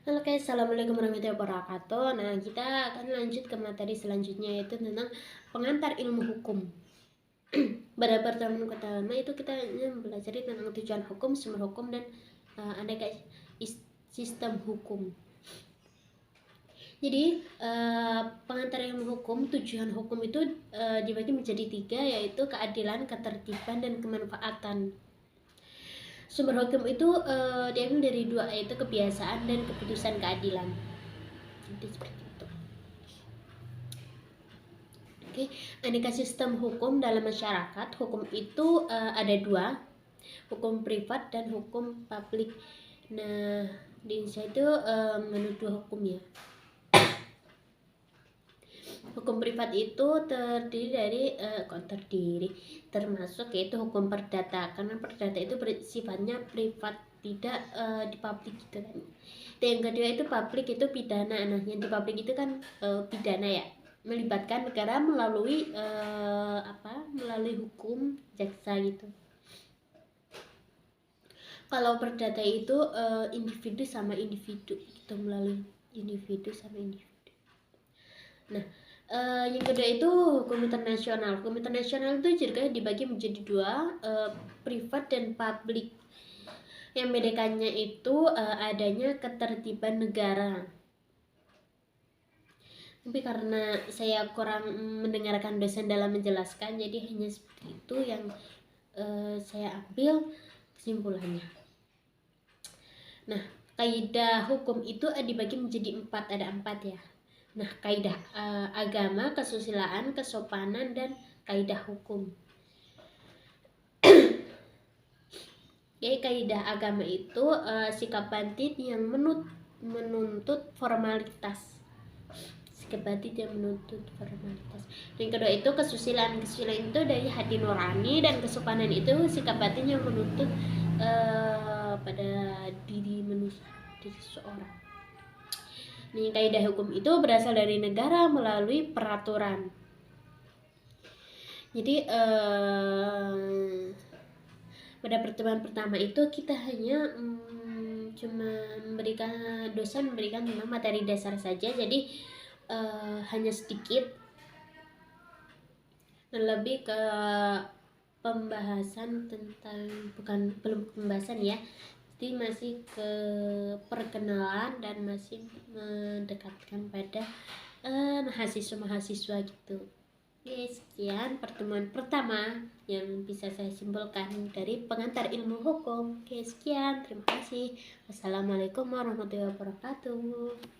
Oke, assalamualaikum warahmatullahi wabarakatuh. Nah, kita akan lanjut ke materi selanjutnya, yaitu tentang pengantar ilmu hukum. Pada pertemuan pertama itu kita hanya belajar tentang tujuan hukum, sumber hukum, dan aneka sistem hukum. Jadi pengantar ilmu hukum, tujuan hukum itu dibagi menjadi 3, yaitu keadilan, ketertiban, dan kemanfaatan. Sumber hukum itu diambil dari 2, yaitu kebiasaan dan keputusan keadilan. Jadi seperti itu. Oke, aneka sistem hukum dalam masyarakat. Hukum itu ada 2, hukum privat dan hukum publik. Nah, di Indonesia itu menurut 2 hukum ya. Hukum privat itu termasuk yaitu hukum perdata, karena perdata itu sifatnya privat, tidak di publik gitu kan. Yang kedua itu publik, itu pidana. Nah, yang di publik itu kan pidana ya, melibatkan negara melalui melalui hukum jaksa gitu. Kalau perdata itu individu sama individu gitu, melalui individu sama individu. Nah, yang kedua itu hukum internasional. Hukum internasional itu juga dibagi menjadi 2, privat dan publik. Yang bedakannya itu adanya ketertiban negara. Tapi karena saya kurang mendengarkan dosen dalam menjelaskan, jadi hanya seperti itu yang saya ambil kesimpulannya. Nah, kaidah hukum itu dibagi menjadi 4, ada 4 ya. Nah, kaidah agama, kesusilaan, kesopanan, dan kaidah hukum. Jadi kaidah agama itu sikap batin yang menuntut formalitas. Sikap batin yang menuntut formalitas. Dan kedua itu kesusilaan. Kesusilaan itu dari hati nurani, dan kesopanan itu sikap batin yang menuntut pada diri manusia, diri seseorang. Nih, kaidah hukum itu berasal dari negara melalui peraturan. Jadi pada pertemuan pertama itu kita hanya cuma dosen memberikan tentang materi dasar saja, jadi hanya sedikit, lebih ke pembahasan tentang belum pembahasan ya, jadi masih ke perkenalan dan masih mendekatkan pada mahasiswa gitu. Oke, sekian pertemuan pertama yang bisa saya simpulkan dari pengantar ilmu hukum. Oke, sekian. Terima kasih. Wassalamualaikum warahmatullahi wabarakatuh.